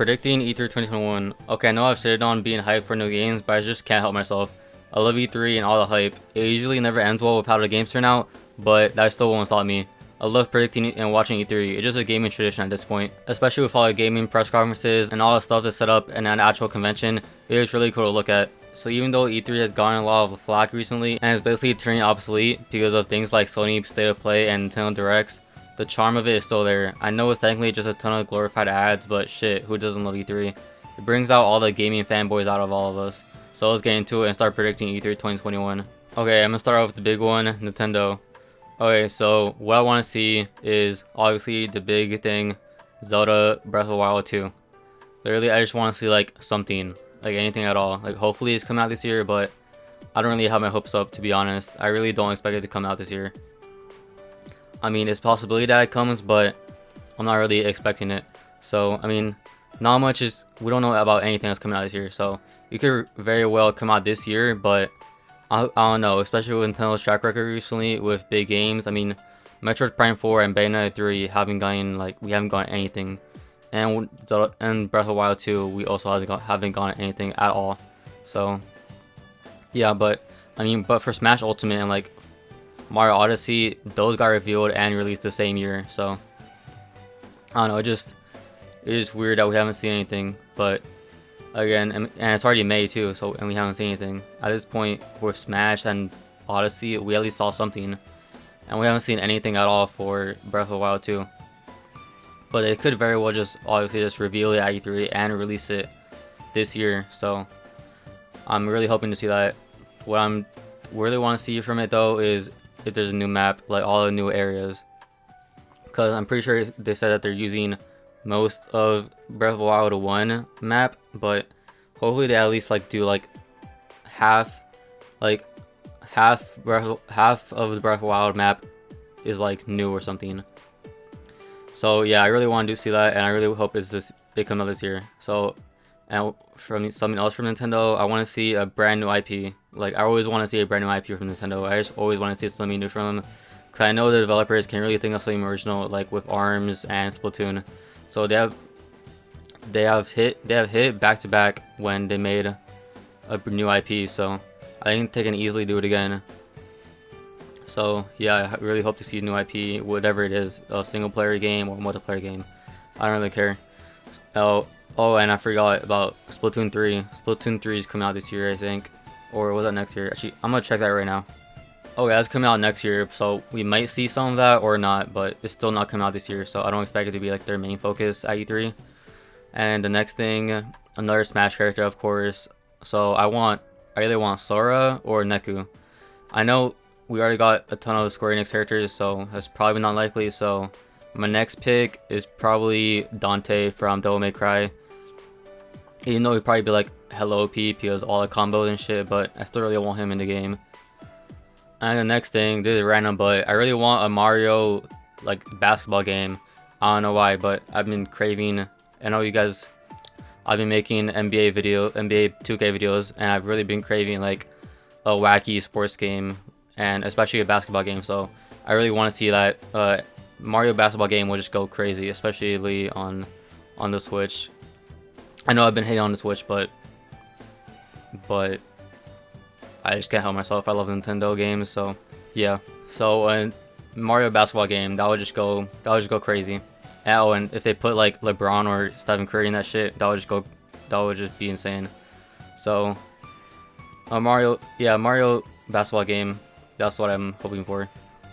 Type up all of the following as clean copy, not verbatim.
Predicting E3 2021. Okay, I know I've stated on being hyped for new games, but I just can't help myself. I love E3 and all the hype. It usually never ends well with how the games turn out, but that still won't stop me. I love predicting and watching E3. It's just a gaming tradition at this point. Especially with all the gaming press conferences and all the stuff that's set up in an actual convention, it is really cool to look at. So even though E3 has gotten a lot of flack recently and is basically turning obsolete because of things like Sony State of Play and Nintendo Directs, the charm of it is still there. I know it's technically just a ton of glorified ads, but shit, who doesn't love E3? It brings out all the gaming fanboys out of all of us. So let's get into it and start predicting E3 2021. Okay, I'm gonna start off with the big one, Nintendo. Okay, so what I want to see is obviously the big thing, Zelda Breath of the Wild 2. Literally, I just want to see like something, like anything at all. Like hopefully it's coming out this year, but I don't really have my hopes up, to be honest. I really don't expect it to come out this year. I mean, it's a possibility that it comes, but I'm not really expecting it. So, I mean, not much is, we don't know about anything that's coming out this year. So, it could very well come out this year, but I don't know, especially with Nintendo's track record recently with big games. I mean, Metroid Prime 4 and Bayonetta 3 haven't gotten anything. And Breath of the Wild 2, we also haven't gotten anything at all. So, yeah, but, I mean, but for Smash Ultimate and like Mario Odyssey, those got revealed and released the same year. So I don't know, it's just weird that we haven't seen anything. But again, and it's already May too, so and we haven't seen anything at this point with Smash and Odyssey. We at least saw something, and we haven't seen anything at all for Breath of the Wild 2. But it could very well just obviously just reveal it at E3 and release it this year. So I'm really hoping to see that. What I'm really want to see from it though is if there's a new map, like all the new areas, because I'm pretty sure they said that they're using most of Breath of the Wild 1 map, but hopefully they at least like do like half of the Breath of the Wild map is like new or something. So yeah, I really want to see that, and I really hope it comes out this year. So, and from something else from Nintendo, I want to see a brand new IP. Like, I always want to see a brand new IP from Nintendo. I just always want to see something new from them, because I know the developers can really think of something original, like with ARMS and Splatoon. So they have hit back to back when they made a new IP. So I think they can easily do it again. So yeah, I really hope to see a new IP, whatever it is, a single player game or multiplayer game. I don't really care. Oh, and I forgot about Splatoon 3. Splatoon 3 is coming out this year, I think. Or was that next year? Actually, I'm going to check that right now. Okay, that's coming out next year, so we might see some of that or not, but it's still not coming out this year, so I don't expect it to be like their main focus at E3. And the next thing, another Smash character, of course. So I either want Sora or Neku. I know we already got a ton of Square Enix characters, so that's probably not likely. So my next pick is probably Dante from Devil May Cry. Even though he'd probably be like hella OP because all the combos and shit, but I still really want him in the game. And the next thing, this is random, but I really want a Mario like basketball game. I don't know why, but I've been craving. I know you guys, I've been making NBA 2K videos, and I've really been craving like a wacky sports game, and especially a basketball game. So I really want to see that Mario basketball game will just go crazy, especially on the Switch. I know I've been hating on the Switch, but I just can't help myself. I love Nintendo games, so yeah. So Mario basketball game, that would just go crazy. Oh, and if they put like LeBron or Stephen Curry in that shit, that would just be insane. So Mario basketball game, that's what I'm hoping for.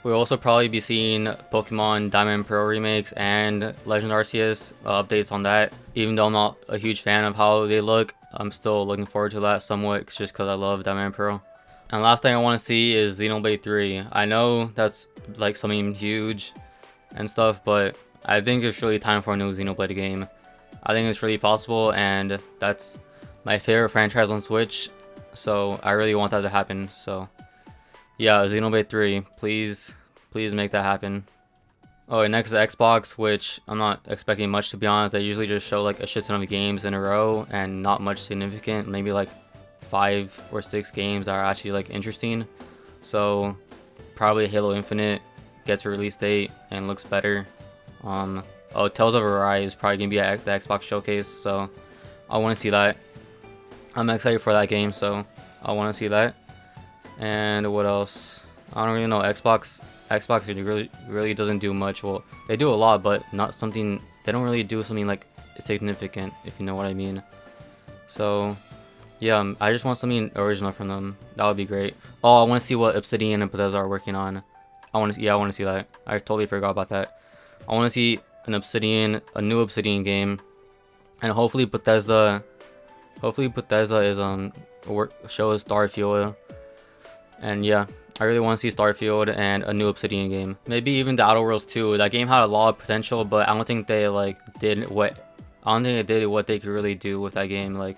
We'll also probably be seeing Pokemon Diamond and Pearl remakes and Legend Arceus updates on that. Even though I'm not a huge fan of how they look, I'm still looking forward to that somewhat, just because I love Diamond and Pearl. And last thing I want to see is Xenoblade 3. I know that's like something huge and stuff, but I think it's really time for a new Xenoblade game. I think it's really possible, and that's my favorite franchise on Switch, so I really want that to happen. So yeah, Xenoblade 3, please make that happen. Oh, and next is Xbox, which I'm not expecting much, to be honest. They usually just show like a shit ton of games in a row and not much significant. Maybe like 5 or 6 games that are actually like interesting. So probably Halo Infinite gets a release date and looks better. Oh, Tales of Arise is probably gonna be at the Xbox showcase, so I want to see that. I'm excited for that game, so I want to see that. And what else? I don't really know. Xbox really doesn't do much. Well, they do a lot, but not something. They don't really do something like significant, if you know what I mean. So yeah, I just want something original from them. That would be great. Oh, I want to see what Obsidian and Bethesda are working on. I want to see that. I totally forgot about that. I want to see a new Obsidian game, and hopefully Bethesda is shows Starfield. And yeah, I really want to see Starfield and a new Obsidian game. Maybe even the Outer Worlds 2. That game had a lot of potential, but I don't think they did what they could really do with that game. Like,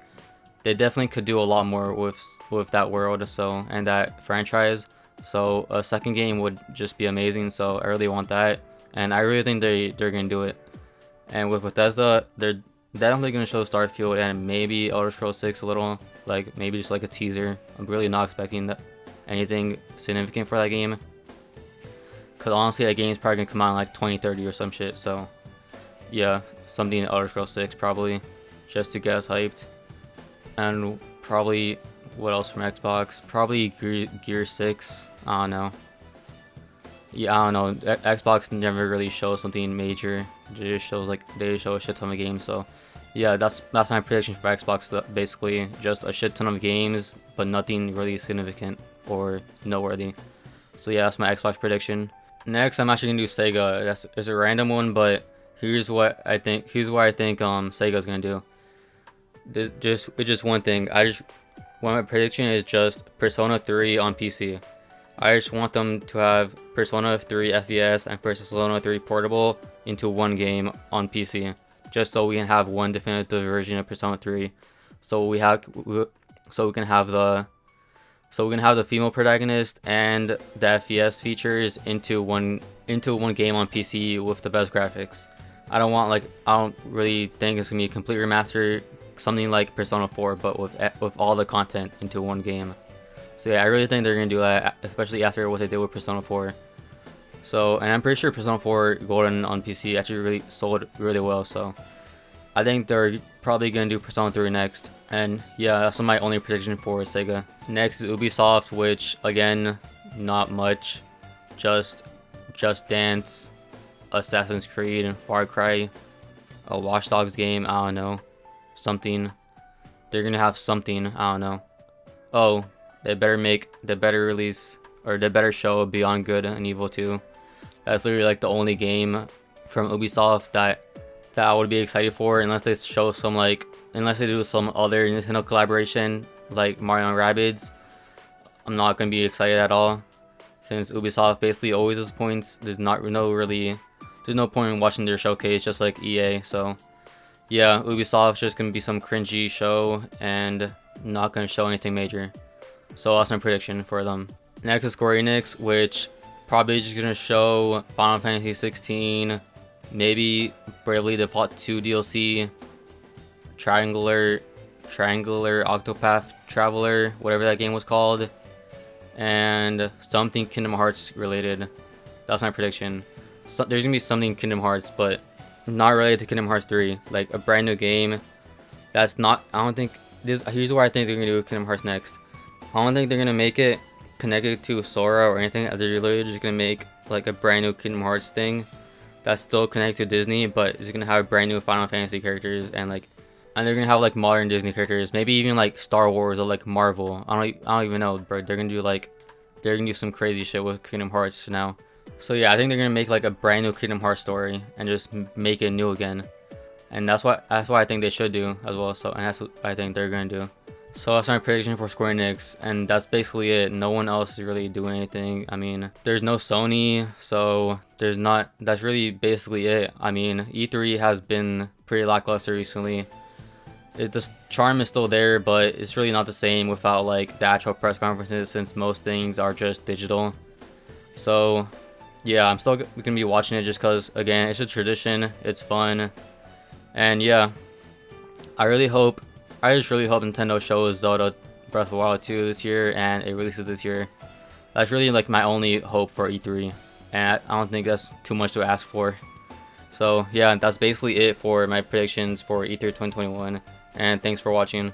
they definitely could do a lot more with that world, so, and that franchise. So a second game would just be amazing. So I really want that, and I really think they're gonna do it. And with Bethesda, they're definitely gonna show Starfield and maybe Elder Scrolls 6 a little, like maybe just like a teaser. I'm really not expecting anything significant for that game, because honestly that game is probably gonna come out in like 2030 or some shit. So yeah, something in Elder Scrolls 6 probably, just to get us hyped. And probably, what else from Xbox? Probably Gear 6. I don't know. Yeah, I don't know. Xbox never really shows something major. They just show a shit ton of games. So yeah, that's my prediction for Xbox. Basically, just a shit ton of games, but nothing really significant or noteworthy. So yeah, that's my Xbox prediction. Next, I'm actually gonna do Sega. It's a random one, but here's what I think Sega's gonna do. It's just one thing. My prediction is just Persona 3 on PC. I just want them to have Persona 3 FES and Persona 3 Portable into one game on PC, just so we can have one definitive version of Persona 3. So we can have the female protagonist and the FES features into one game on PC with the best graphics. I don't really think it's gonna be a complete remaster, something like Persona 4, but with all the content into one game. So yeah, I really think they're gonna do that, especially after what they did with Persona 4. So, and I'm pretty sure Persona 4 Golden on PC actually really sold really well. So I think they're probably gonna do Persona 3 next. And yeah, that's my only prediction for Sega. Next is Ubisoft, which again, not much, just Dance, Assassin's Creed, Far Cry, a Watch Dogs game. I don't know. Something. They're gonna have something. I don't know. Oh, they better release, or they better show Beyond Good and Evil 2. That's literally like the only game from Ubisoft that I would be excited for, unless they show unless they do some other Nintendo collaboration like Mario and Rabbids. I'm not gonna be excited at all, since Ubisoft basically always disappoints. There's no point in watching their showcase, just like EA. So yeah, Ubisoft's just gonna be some cringy show and not gonna show anything major. So that's my prediction for them. Next is Square Enix, which probably just gonna show Final Fantasy 16, maybe Bravely Default 2 DLC, Triangular Octopath Traveler, whatever that game was called, and something Kingdom Hearts related. That's my prediction. So, there's gonna be something Kingdom Hearts, but not related to Kingdom Hearts 3, like a brand new game. That's not. I don't think this. Here's what I think they're gonna do with Kingdom Hearts next. I don't think they're gonna make it connected to Sora or anything. They're literally just gonna make like a brand new Kingdom Hearts thing that's still connected to Disney, but it's gonna have brand new Final Fantasy characters, and they're gonna have like modern Disney characters, maybe even like Star Wars or like Marvel. I don't even know, bro. They're gonna do some crazy shit with Kingdom Hearts now. So yeah, I think they're gonna make like a brand new Kingdom Hearts story and just make it new again, and that's what I think they should do as well. So, and that's what I think they're gonna do. So that's my prediction for Square Enix, and that's basically it. No one else is really doing anything. I mean, there's no Sony, so that's really basically it. I mean, E3 has been pretty lackluster recently. The charm is still there, but it's really not the same without like the actual press conferences, since most things are just digital. So yeah, I'm still gonna be watching it just because, again, it's a tradition, it's fun, and yeah, I just really hope Nintendo shows Zelda Breath of the Wild 2 this year, and it releases this year. That's really like my only hope for E3, and I don't think that's too much to ask for. So yeah, that's basically it for my predictions for E3 2021, and thanks for watching.